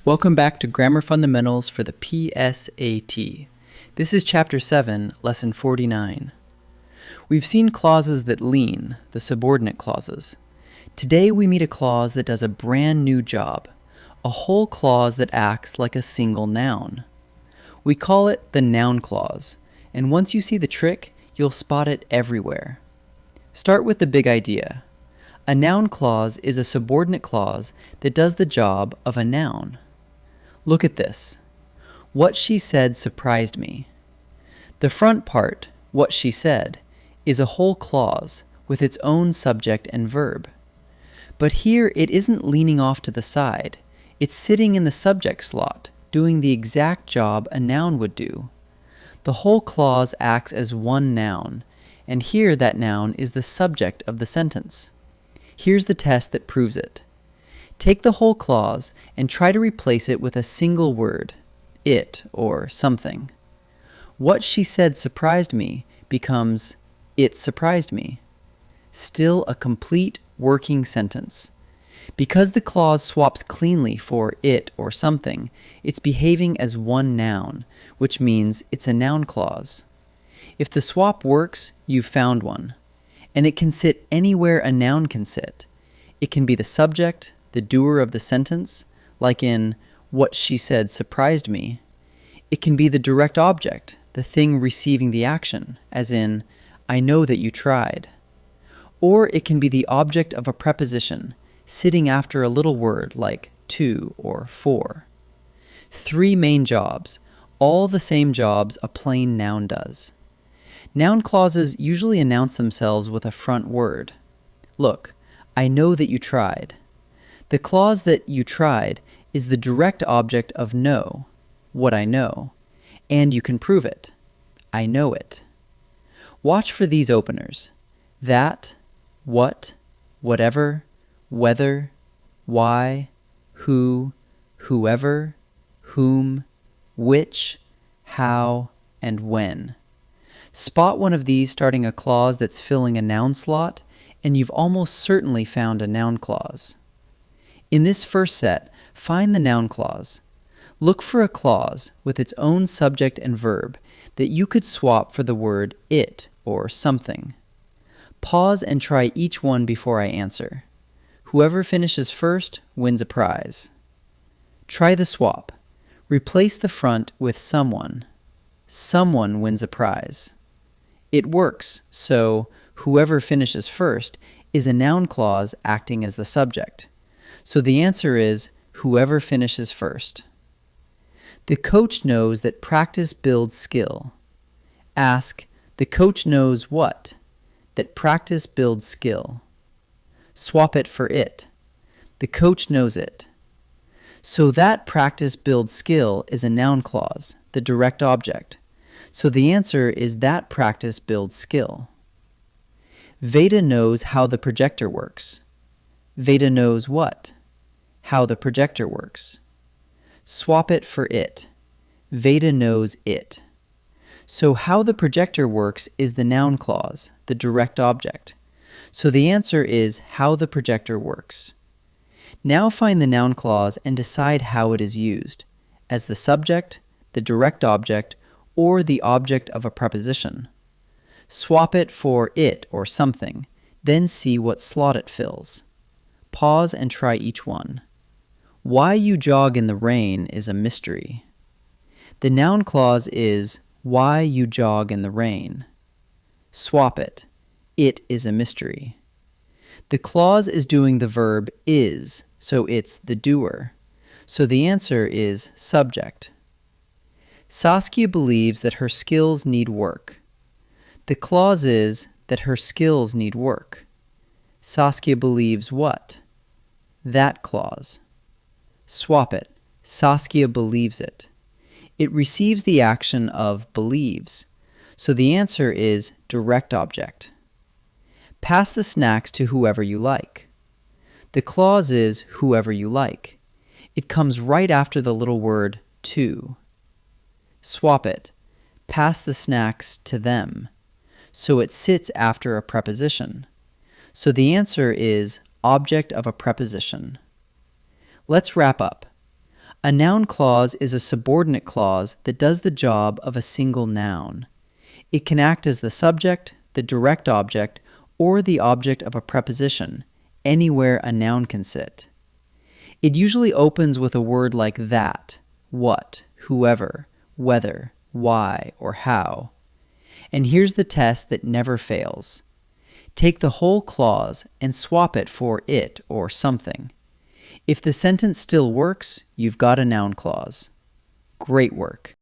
Welcome back to Grammar Fundamentals for the PSAT. This is Chapter 7, Lesson 49. We've seen clauses that lean, the subordinate clauses. Today we meet a clause that does a brand new job, a whole clause that acts like a single noun. We call it the noun clause, and once you see the trick, you'll spot it everywhere. Start with the big idea. A noun clause is a subordinate clause that does the job of a noun. Look at this. What she said surprised me. The front part, what she said, is a whole clause with its own subject and verb. But here it isn't leaning off to the side. It's sitting in the subject slot, doing the exact job a noun would do. The whole clause acts as one noun, and here that noun is the subject of the sentence. Here's the test that proves it. Take the whole clause and try to replace it with a single word, it or something. What she said surprised me becomes it surprised me. Still a complete working sentence. Because the clause swaps cleanly for it or something, it's behaving as one noun, which means it's a noun clause. If the swap works, you've found one. And it can sit anywhere a noun can sit. It can be the subject, the doer of the sentence, like in what she said surprised me. It can be the direct object, the thing receiving the action, as in I know that you tried. Or it can be the object of a preposition, sitting after a little word like to or for. Three main jobs, all the same jobs a plain noun does. Noun clauses usually announce themselves with a front word. Look, I know that you tried. The clause that you tried is the direct object of know, what I know, and you can prove it. I know it. Watch for these openers. That, what, whatever, whether, why, who, whoever, whom, which, how, and when. Spot one of these starting a clause that's filling a noun slot, and you've almost certainly found a noun clause. In this first set, find the noun clause. Look for a clause with its own subject and verb that you could swap for the word it or something. Pause and try each one before I answer. Whoever finishes first wins a prize. Try the swap. Replace the front with someone. Someone wins a prize. It works, so whoever finishes first is a noun clause acting as the subject. So the answer is whoever finishes first. The coach knows that practice builds skill. Ask, the coach knows what? That practice builds skill. Swap it for it. The coach knows it. So that practice builds skill is a noun clause, the direct object. So the answer is that practice builds skill. Veda knows how the projector works. Veda knows what? How the projector works. Swap it for it. Veda knows it. So how the projector works is the noun clause, the direct object. So the answer is how the projector works. Now find the noun clause and decide how it is used, as the subject, the direct object, or the object of a preposition. Swap it for it or something, then see what slot it fills. Pause and try each one. Why you jog in the rain is a mystery. The noun clause is why you jog in the rain. Swap it. It is a mystery. The clause is doing the verb is, so it's the doer. So the answer is subject. Saskia believes that her skills need work. The clause is that her skills need work. Saskia believes what? That clause. Swap it. Saskia believes it. It receives the action of believes, so the answer is direct object. Pass the snacks to whoever you like. The clause is whoever you like. It comes right after the little word to. Swap it. Pass the snacks to them. So it sits after a preposition. So the answer is object of a preposition. Let's wrap up. A noun clause is a subordinate clause that does the job of a single noun. It can act as the subject, the direct object, or the object of a preposition, anywhere a noun can sit. It usually opens with a word like that, what, whoever, whether, why, or how. And here's the test that never fails. Take the whole clause and swap it for it or something. If the sentence still works, you've got a noun clause. Great work.